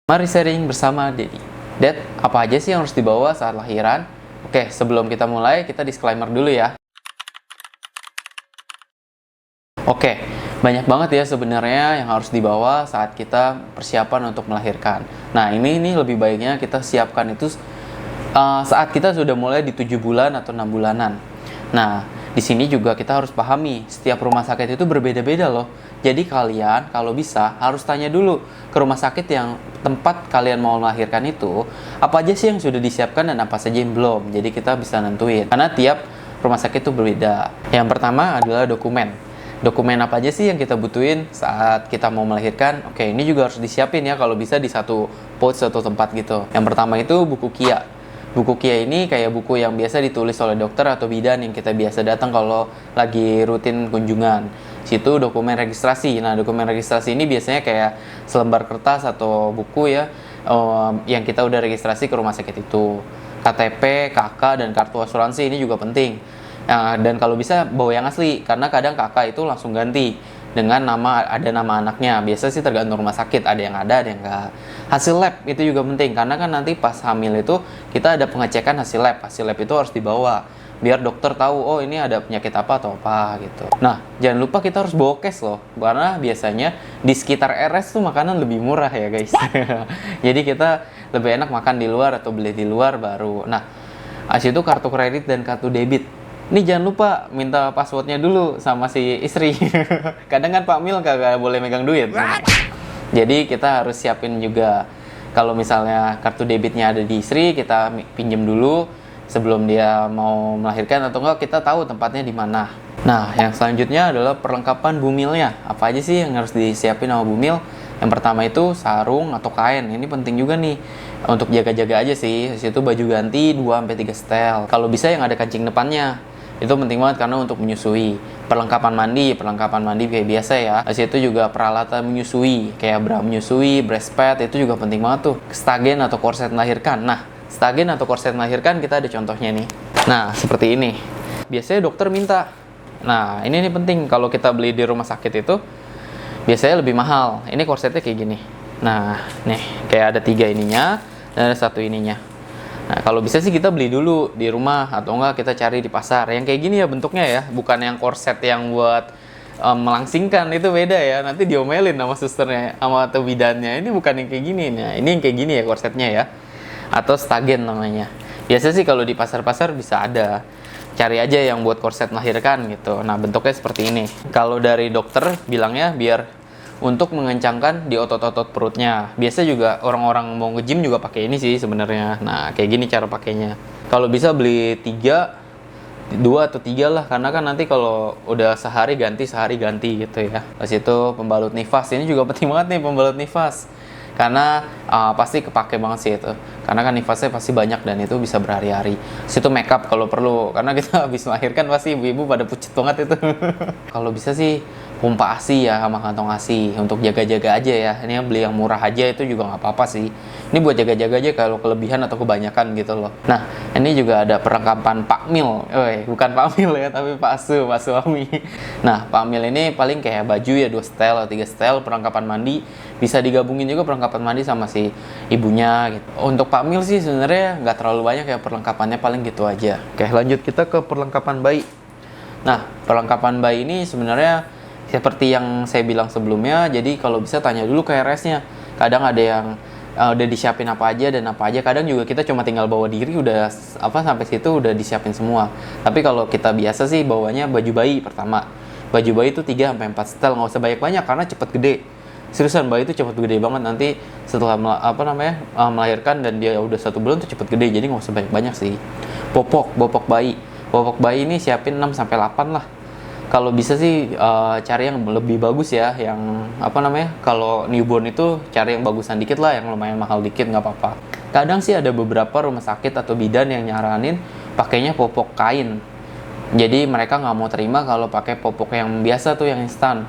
Mari sharing bersama Dedi. Dad, apa aja sih yang harus dibawa saat lahiran? Oke, sebelum kita mulai, kita disclaimer dulu ya. Oke, banyak banget ya sebenarnya yang harus dibawa saat kita persiapan untuk melahirkan. Nah, ini lebih baiknya kita siapkan itu saat kita sudah mulai di 7 bulan atau 6 bulanan. Nah, di sini juga kita harus pahami, setiap rumah sakit itu berbeda-beda loh. Jadi kalian kalau bisa harus tanya dulu ke rumah sakit yang tempat kalian mau melahirkan itu, apa aja sih yang sudah disiapkan dan apa saja yang belum. Jadi kita bisa nentuin. Karena tiap rumah sakit itu berbeda. Yang pertama adalah dokumen. Dokumen apa aja sih yang kita butuhin saat kita mau melahirkan? Oke, ini juga harus disiapin ya kalau bisa di satu pouch atau tempat gitu. Yang pertama itu buku KIA. Buku KIA ini kayak buku yang biasa ditulis oleh dokter atau bidan yang kita biasa datang kalau lagi rutin kunjungan. Situ dokumen registrasi. Nah, dokumen registrasi ini biasanya kayak selembar kertas atau buku ya yang kita udah registrasi ke rumah sakit itu. KTP, KK, dan kartu asuransi ini juga penting. Nah, dan kalau bisa bawa yang asli karena kadang KK itu langsung ganti dengan nama anaknya. Biasa sih tergantung rumah sakit, ada yang ada yang enggak. Hasil lab itu juga penting karena kan nanti pas hamil itu kita ada pengecekan hasil lab. Hasil lab itu harus dibawa biar dokter tahu oh ini ada penyakit apa atau apa gitu. Nah, jangan lupa kita harus bawa cash loh karena biasanya di sekitar RS tuh makanan lebih murah ya guys. Jadi kita lebih enak makan di luar atau beli di luar baru. Nah, habis itu kartu kredit dan kartu debit. Ini jangan lupa minta passwordnya dulu sama si istri. Kadang kan Pak Mil kagak boleh megang duit. Jadi kita harus siapin juga. Kalau misalnya kartu debitnya ada di istri, kita pinjam dulu sebelum dia mau melahirkan atau enggak kita tahu tempatnya di mana. Nah, yang selanjutnya adalah perlengkapan bumilnya. Apa aja sih yang harus disiapin sama bumil? Yang pertama itu sarung atau kain. Ini penting juga nih untuk jaga-jaga aja sih. Di situ baju ganti 2-3 setel. Kalau bisa yang ada kancing depannya. Itu penting banget karena untuk menyusui. Perlengkapan mandi kayak biasa ya. Di situ juga peralatan menyusui, kayak bra menyusui, breast pad itu juga penting banget tuh. Stagen atau korset melahirkan. Nah, stagen atau korset melahirkan kita ada contohnya nih. Nah, seperti ini. Biasanya dokter minta. Nah, ini penting kalau kita beli di rumah sakit itu biasanya lebih mahal. Ini korsetnya kayak gini. Nah, nih kayak ada 3 ininya dan ada 1 ininya. Nah, kalau bisa sih kita beli dulu di rumah atau enggak kita cari di pasar. Yang kayak gini ya bentuknya ya, bukan yang korset yang buat melangsingkan, itu beda ya. Nanti diomelin sama susternya, sama atau bidannya. Ini bukan yang kayak gini. Nah, ini yang kayak gini ya korsetnya ya. Atau stagen namanya. Biasa sih kalau di pasar-pasar bisa ada. Cari aja yang buat korset melahirkan gitu. Nah, bentuknya seperti ini. Kalau dari dokter bilangnya biar untuk mengencangkan di otot-otot perutnya. Biasa juga orang-orang mau nge-gym juga pakai ini sih sebenarnya. Nah, kayak gini cara pakainya. Kalau bisa beli 2 atau 3 lah, karena kan nanti kalau udah sehari ganti gitu ya. Terus itu pembalut nifas. Ini juga penting banget nih pembalut nifas. Karena pasti kepake banget sih itu. Karena kan nifasnya pasti banyak dan itu bisa berhari-hari. Situ makeup kalau perlu. Karena kita habis melahirkan pasti ibu-ibu pada pucet banget itu. Kalau bisa sih pompa ASI ya sama kantong ASI untuk jaga-jaga aja ya. Ini beli yang murah aja itu juga nggak apa-apa sih. Ini buat jaga-jaga aja kalau kelebihan atau kebanyakan gitu loh. Nah, ini juga ada perlengkapan Pak Mil. Bukan Pak Mil ya, tapi Pak suami. Nah, Pak Mil ini paling kayak baju ya 2 setel atau 3 setel, perlengkapan mandi. Bisa digabungin juga perlengkapan mandi sama si ibunya gitu. Untuk Pak Mil sih sebenarnya nggak terlalu banyak ya perlengkapannya, paling gitu aja. Oke, lanjut kita ke perlengkapan bayi. Nah, perlengkapan bayi ini sebenarnya seperti yang saya bilang sebelumnya, jadi kalau bisa tanya dulu ke RS-nya. Kadang ada yang udah disiapin apa aja dan apa aja. Kadang juga kita cuma tinggal bawa diri udah sampai situ udah disiapin semua. Tapi kalau kita biasa sih bawanya baju bayi pertama. Baju bayi itu 3-4 setel, nggak usah banyak-banyak karena cepet gede. Seriusan, bayi itu cepet gede banget nanti setelah melahirkan dan dia udah 1 bulan tuh cepet gede. Jadi nggak usah banyak-banyak sih. Popok bayi ini siapin 6-8 lah. Kalau bisa sih cari yang lebih bagus ya, yang kalau newborn itu cari yang bagusan dikit lah, yang lumayan mahal dikit nggak apa-apa. Kadang sih ada beberapa rumah sakit atau bidan yang nyaranin pakainya popok kain. Jadi mereka nggak mau terima kalau pakai popok yang biasa tuh yang instan.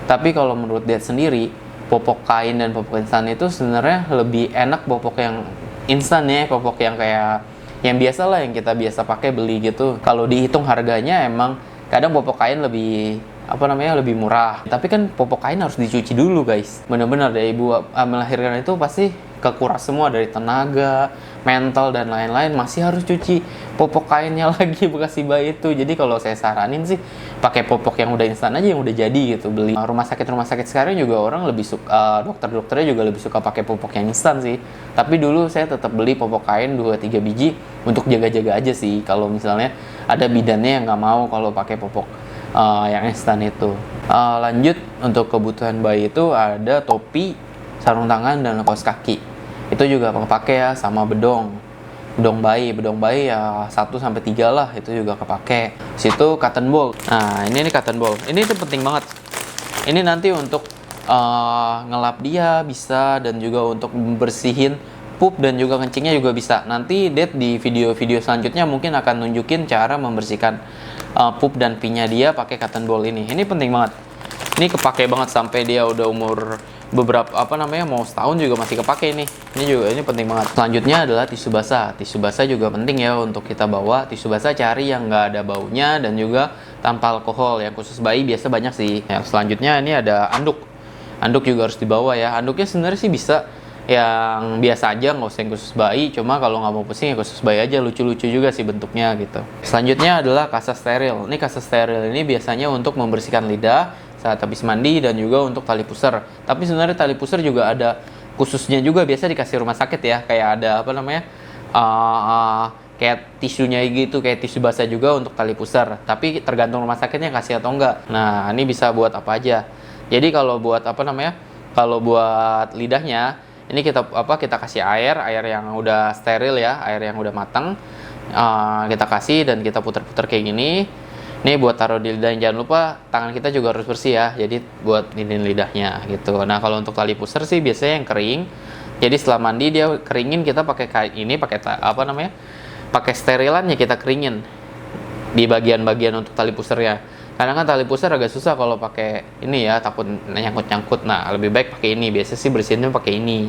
Tapi kalau menurut dia sendiri, popok kain dan popok instan itu sebenarnya lebih enak popok yang instan ya, popok yang kayak yang biasa lah yang kita biasa pakai beli gitu. Kalau dihitung harganya emang kadang popok kain lebih lebih murah. Tapi kan popok kain harus dicuci dulu guys. Bener-bener deh ibu melahirkan itu pasti kekuras semua dari tenaga, mental dan lain-lain, masih harus cuci popok kainnya lagi bekas si bayi itu. Jadi kalau saya saranin sih pakai popok yang udah instan aja, yang udah jadi gitu. Beli rumah sakit sekarang juga orang lebih suka, dokter-dokternya juga lebih suka pakai popok yang instan sih. Tapi dulu saya tetap beli popok kain 2-3 biji untuk jaga-jaga aja sih. Kalau misalnya ada bidannya yang nggak mau kalau pakai popok yang instan itu. Lanjut untuk kebutuhan bayi itu ada topi, sarung tangan, dan kaos kaki. Itu juga kepake ya, sama bedong bayi ya 1-3 lah, itu juga kepake. Situ cotton ball. Nah ini cotton ball, ini tuh penting banget. Ini nanti untuk ngelap dia bisa, dan juga untuk bersihin pup dan juga kencingnya juga bisa. Nanti Dad di video-video selanjutnya mungkin akan nunjukin cara membersihkan pup dan pinya dia pakai cotton ball ini. Ini penting banget. Ini kepake banget sampai dia udah umur beberapa mau setahun juga masih kepake ini. Ini penting banget. Selanjutnya adalah tisu basah. Tisu basah juga penting ya untuk kita bawa. Tisu basah cari yang nggak ada baunya dan juga tanpa alkohol. Yang khusus bayi biasa banyak sih. Yang selanjutnya ini ada anduk. Anduk juga harus dibawa ya. Anduknya sebenarnya sih bisa yang biasa aja, nggak usah yang khusus bayi. Cuma kalau nggak mau pusing ya khusus bayi aja, lucu-lucu juga sih bentuknya gitu. Selanjutnya adalah kasa steril. Ini kasa steril ini biasanya untuk membersihkan lidah saat habis mandi dan juga untuk tali pusar. Tapi sebenarnya tali pusar juga ada khususnya juga, biasa dikasih rumah sakit ya, kayak ada kayak tisunya gitu, kayak tisu basah juga untuk tali pusar. Tapi tergantung rumah sakitnya kasih atau enggak. Nah ini bisa buat apa aja. Jadi kalau buat kalau buat lidahnya ini kita kasih air yang udah steril ya, air yang udah matang. Kita kasih dan kita putar-putar kayak gini. Ini buat taruh di lidah, jangan lupa tangan kita juga harus bersih ya. Jadi buat ini lidahnya gitu. Nah kalau untuk tali pusar sih biasanya yang kering. Jadi setelah mandi dia keringin, kita pakai ini, pakai sterilannya kita keringin di bagian-bagian untuk tali pusarnya. Karena kan tali pusar agak susah kalau pakai ini ya, takut nyangkut-nyangkut. Nah lebih baik pakai ini. Biasanya sih bersihinnya pakai ini.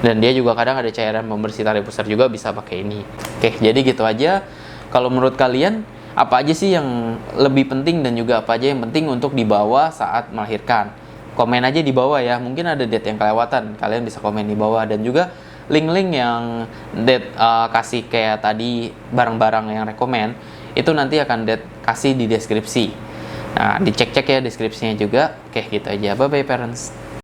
Dan dia juga kadang ada cairan pembersih tali pusar juga, bisa pakai ini. Oke, jadi gitu aja. Kalau menurut kalian apa aja sih yang lebih penting dan juga apa aja yang penting untuk dibawa saat melahirkan? Komen aja di bawah ya, mungkin ada Dad yang kelewatan, kalian bisa komen di bawah. Dan juga link-link yang Dad kasih kayak tadi, barang-barang yang rekomen, itu nanti akan Dad kasih di deskripsi. Nah dicek-cek ya deskripsinya juga. Oke gitu aja, bye-bye parents.